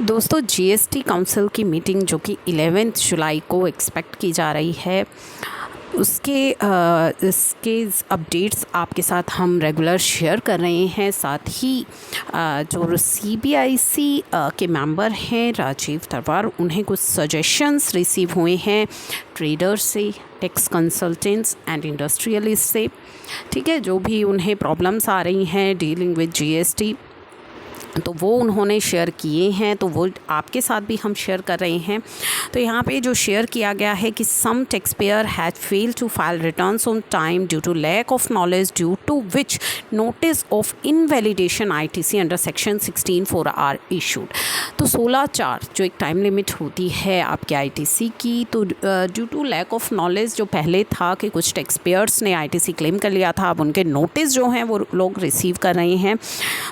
दोस्तों, GST council की meeting जो कि 11 जुलाई को एक्सपेक्ट की जा रही है, इसके अपडेट्स आपके साथ हम रेगुलर शेयर कर रहे हैं। साथ ही जो सीबीआईसी के मेंबर हैं राजीव तरवार, उन्हें कुछ सजेशंस रिसीव हुए हैं ट्रेडर्स से, टैक्स कंसल्टेंट्स एंड इंडस्ट्रियलिस्ट से। ठीक है, जो भी उन्हें प्रॉब्लम्स आ रही हैं डीलिंग विद जीएसटी, तो वो उन्होंने शेयर किए हैं, तो वो आपके साथ भी हम शेयर कर रहे हैं। तो यहाँ पे जो शेयर किया गया है कि some tax payer has failed to file returns on time due to lack of knowledge, due to which notice of invalidation ITC under section 16(4) are issued. तो 16/4 जो एक टाइम लिमिट होती है आपके आईटीसी की, तो due to lack of knowledge जो पहले था कि कुछ टैक्स पेयर्स ने आईटीसी क्लेम कर लिया था, अब उनके नोटिस जो हैं वो लोग रिसीव कर रहे हैं।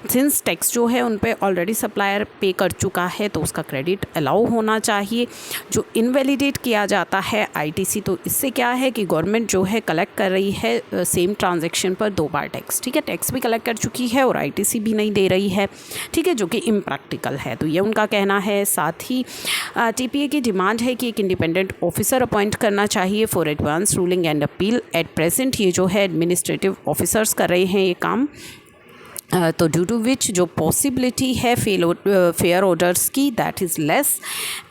सिंस टैक्स जो है उन पे ऑलरेडी सप्लायर पे कर चुका है, तो उसका क्रेडिट अलाउ होना चाहिए। जो इनवैलिडेट किया जाता है आईटीसी, तो इससे क्या है कि गवर्नमेंट जो है कलेक्ट कर रही है सेम ट्रांजैक्शन पर 2 बार टैक्स। ठीक है, टैक्स भी कलेक्ट कर चुकी है और आईटीसी भी नहीं दे रही है। ठीक है, जो कि इम्प्रैक्टिकल है, तो ये उनका कहना है। साथ ही टीपीए की डिमांड है कि एक इंडिपेंडेंट ऑफिसर अपॉइंट करना चाहिए for advance ruling and appeal. At present ये जो है एडमिनिस्ट्रेटिव ऑफिसर्स कर रहे हैं ये काम। तो ड्यू टू विच जो पॉसिबिलिटी है फेयर ऑर्डर्स की, दैट इज़ लेस,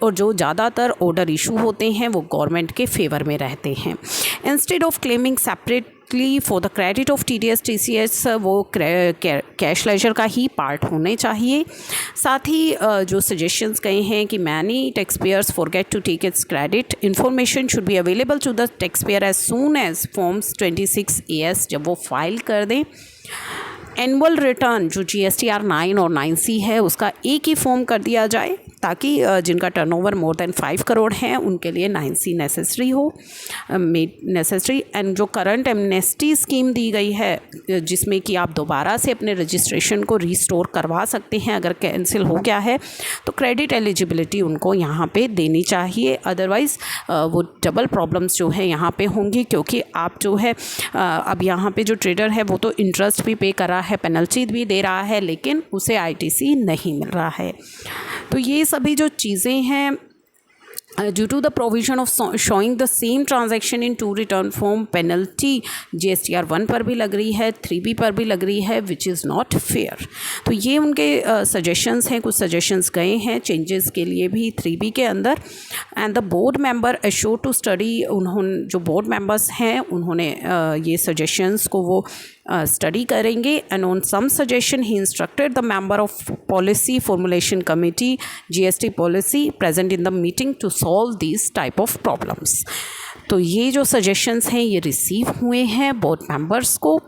और जो ज़्यादातर ऑर्डर इशू होते हैं वो गवर्नमेंट के फेवर में रहते हैं। Instead of claiming separately for the credit of TDS TCS, वो कैश लेजर का ही पार्ट होने चाहिए। साथ ही जो सजेशंस गए हैं कि many tax payers forget to take its credit, information should be available to the tax payer as soon as forms 26 AS जब वो फाइल कर दें। एनुअल रिटर्न जो GSTR 9 और 9C है उसका एक ही फॉर्म कर दिया जाए, ताकि जिनका टर्नओवर मोर देन 5 करोड़ है उनके लिए 9C नेसेसरी हो, नेसेसरी। एंड जो करंट एमनेस्टी स्कीम दी गई है, जिसमें कि आप दोबारा से अपने रजिस्ट्रेशन को रीस्टोर करवा सकते हैं अगर कैंसिल हो गया है, तो क्रेडिट एलिजिबिलिटी उनको यहाँ पे देनी चाहिए। अदरवाइज़ वो डबल प्रॉब्लम्स जो है यहाँ पे होंगी, क्योंकि आप जो है अब यहाँ पे जो ट्रेडर है वो तो इंटरेस्ट भी पे कर रहा है, पेनल्टी भी दे रहा है, लेकिन उसे आईटीसी नहीं मिल रहा है। तो ये सभी जो चीज़ें हैं, due to the provision of showing the same transaction in 2 return form, penalty GSTR 1 पर भी लग रही है, 3B पर भी लग रही है, विच इज़ नॉट फेयर। तो ये उनके सजेशंस हैं, कुछ सजेशंस गए हैं चेंजेस के लिए भी 3B के अंदर। And the board member assure to study, उन्होंने जो बोर्ड मेंबर्स हैं उन्होंने ये सजेशंस को वो स्टडी करेंगे। And on some suggestion he instructed the member of policy formulation committee GST policy present in the meeting to solve this type of problems. तो ये जो सजेशंस हैं ये रिसीव हुए हैं बोर्ड मेंबर्स को।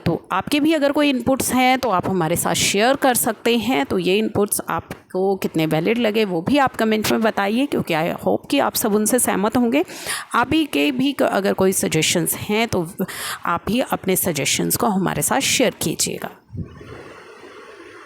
तो आपके भी अगर कोई इनपुट्स हैं तो आप हमारे साथ शेयर कर सकते हैं। तो ये इनपुट्स आपको कितने वैलिड लगे वो भी आप कमेंट में बताइए, क्योंकि आई होप कि आप सब उनसे सहमत होंगे। आप ही के भी अगर कोई सजेशंस हैं तो आप ही अपने सजेशंस को हमारे साथ शेयर कीजिएगा।